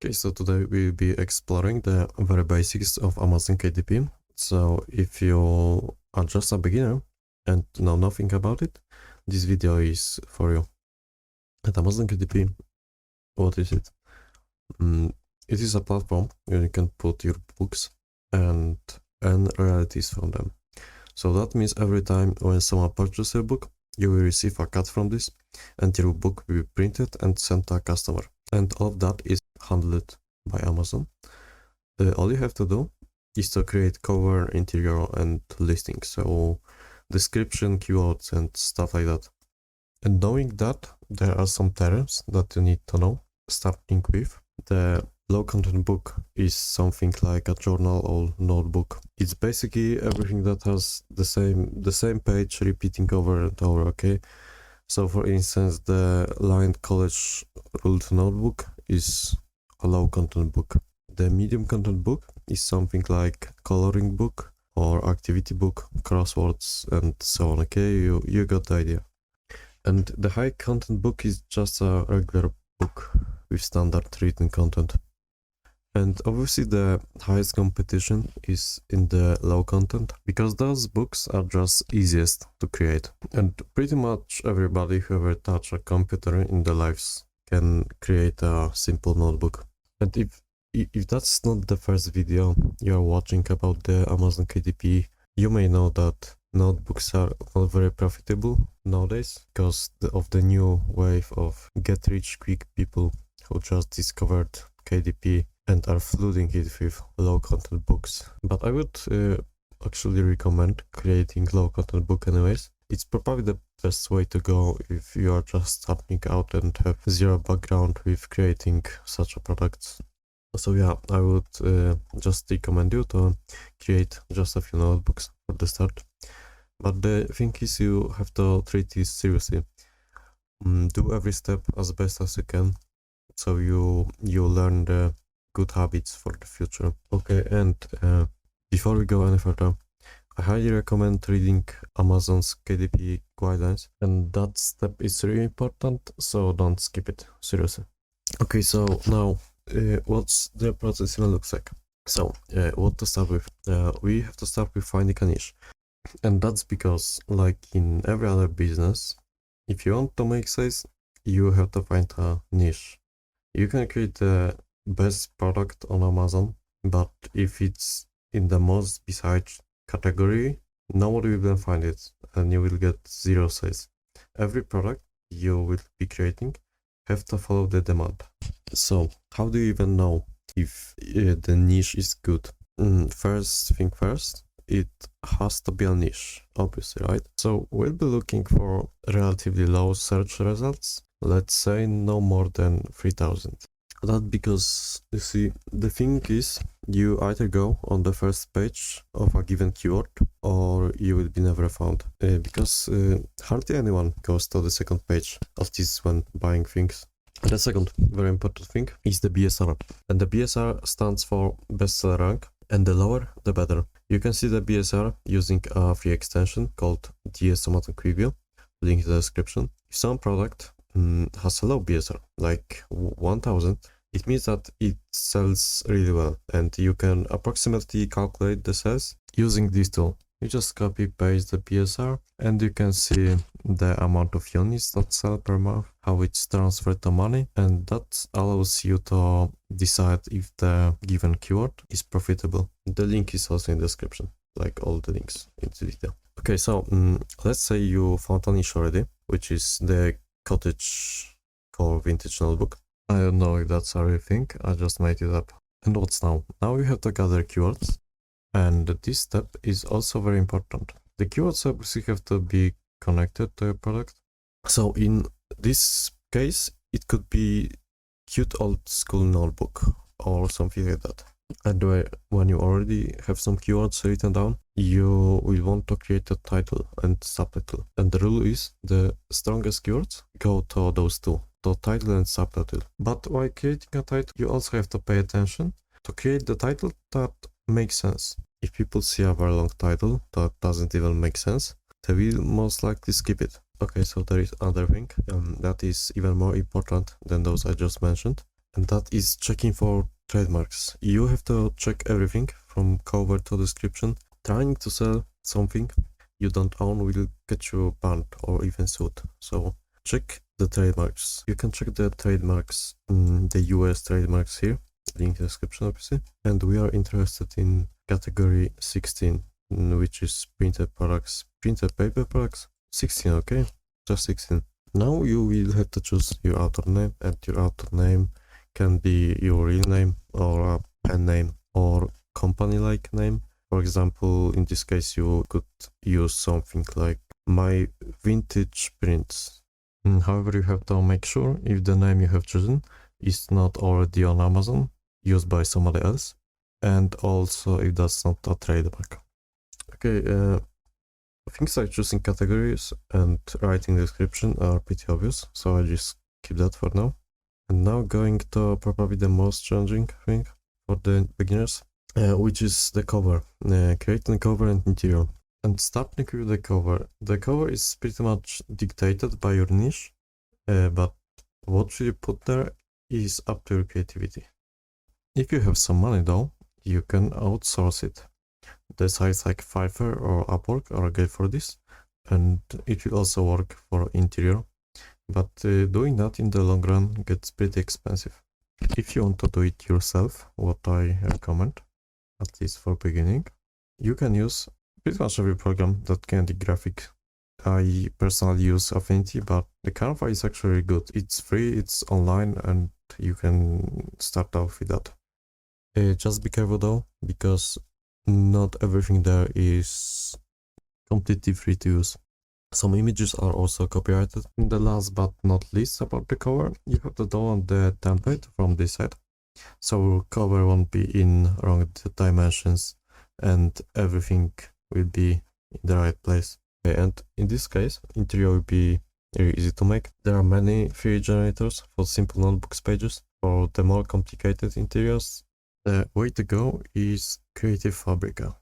Okay, so today we'll be exploring the very basics of Amazon KDP. So if you are just a beginner and know nothing about it, this video is for you. At Amazon KDP, what is it? It is a platform where you can put your books and earn royalties from them. So that means every time when someone purchases a book, you will receive a cut from this, and your book will be printed and sent to a customer. And all of that is handled by Amazon. All you have to do is to create cover, interior, and listing. So description, keywords, and stuff like that. And knowing that, there are some terms that you need to know, starting with the low content book is something like a journal or notebook. It's basically everything that has the same page repeating over and over, okay? So for instance, the lined college ruled notebook is a low content book. The medium content book is something like coloring book or activity book, crosswords, and so on, okay? You got the idea. And the high content book is just a regular book with standard written content. And obviously the highest competition is in the low content, because those books are just easiest to create. And pretty much everybody who ever touched a computer in their lives can create a simple notebook. And if that's not the first video you're watching about the Amazon KDP, you may know that notebooks are not very profitable nowadays because of the new wave of get-rich-quick people who just discovered KDP and are flooding it with low-content books. But I would actually recommend creating low-content book anyways. It's probably the best way to go if you are just starting out and have zero background with creating such a product. So yeah, I would just recommend you to create just a few notebooks for the start. But the thing is, you have to treat this seriously. Do every step as best as you can, so you learn the good habits for the future. Okay, and before we go any further, I highly recommend reading Amazon's KDP guidelines, and that step is really important, so don't skip it, seriously. Okay, so now what's the process even looks like? So what to start with? We have to start with finding a niche. And that's because, like in every other business, if you want to make sales, you have to find a niche. You can create the best product on Amazon, but if it's in the most besides category, nobody will find it and you will get zero sales. Every product you will be creating have to follow the demand. So how do you even know if the niche is good? First thing first, it has to be a niche, obviously, right? So we'll be looking for relatively low search results, let's say no more than 3,000. That's because, you see, the thing is, you either go on the first page of a given keyword or you will be never found, because hardly anyone goes to the second page of this when buying things. The second very important thing is the BSR, and the BSR stands for bestseller rank, and the lower the better. You can see the BSR using a free extension called DS Amazon Quick View, link in the description. If some product has a low BSR, like 1000, it means that it sells really well, and you can approximately calculate the sales using this tool. You just copy paste the BSR and you can see the amount of units that sell per month, how it's transferred to money, and that allows you to decide if the given keyword is profitable. The link is also in the description, like all the links in the video. Okay, so let's say you found a niche already, which is the cottage core vintage notebook. I don't know if that's a real thing, I just made it up. And what's now? Now you have to gather keywords. And this step is also very important. The keywords obviously have to be connected to your product. So in this case, it could be cute old school notebook or something like that. And when you already have some keywords written down, you will want to create a title and subtitle. And the rule is the strongest keywords go to those two, the title and subtitle. But while creating a title, you also have to pay attention to create the title that makes sense. If people see a very long title that doesn't even make sense, they will most likely skip it. Okay, so there is another thing that is even more important than those I just mentioned. and that is checking for trademarks. You have to check everything from cover to description. Trying to sell something you don't own will get you banned or even sued. So check the trademarks. You can check the trademarks, the US trademarks here, link in the description obviously. And we are interested in category 16, which is printed products, printed paper products. 16, okay, just 16. Now you will have to choose your author name, and your author name can be your real name or a pen name or company-like name. For example, in this case, you could use something like My Vintage Prints. However, you have to make sure if the name you have chosen is not already on Amazon, used by somebody else, and also if that's not a trademark. Okay, things like choosing categories and writing description are pretty obvious, so I just keep that for now. And now going to probably the most challenging thing for the beginners, which is the cover, creating the cover and interior. And starting with the cover. The cover is pretty much dictated by your niche, but what you put there is up to your creativity. If you have some money though, you can outsource it. The sites like Fiverr or Upwork are great for this, and it will also work for interior, but doing that in the long run gets pretty expensive. If you want to do it yourself, what I recommend, at least for beginning, you can use pretty much every program that can do graphic. I personally use Affinity, but the Canva is actually good. It's free, it's online, and you can start off with that. Just be careful though, because not everything there is completely free to use. Some images are also copyrighted. And the last but not least about the cover, you have to download the template from this site, so cover won't be in wrong dimensions and everything will be in the right place. Okay, and in this case, interior will be very easy to make. There are many free generators for simple notebooks pages. For the more complicated interiors, the way to go is Creative Fabrica.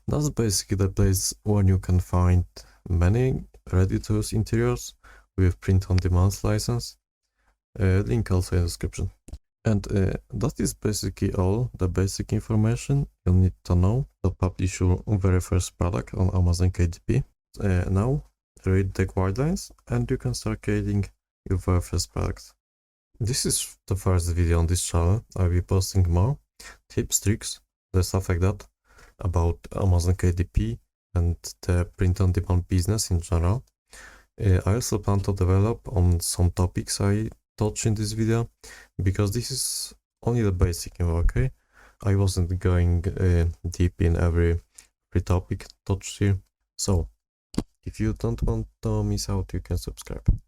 That's basically the place where you can find many ready-to-use interiors with print-on-demand license. Link also in the description. And that is basically all the basic information you need to know to publish your very first product on Amazon KDP. Now read the guidelines and you can start creating your very first product. This is the first video on this channel. I'll be posting more tips, tricks, the stuff like that about Amazon KDP and the print-on-demand business in general. I also plan to develop on some topics I touch in this video, because this is only the basic info, okay? I wasn't going deep in every topic touched here. So if you don't want to miss out, you can subscribe.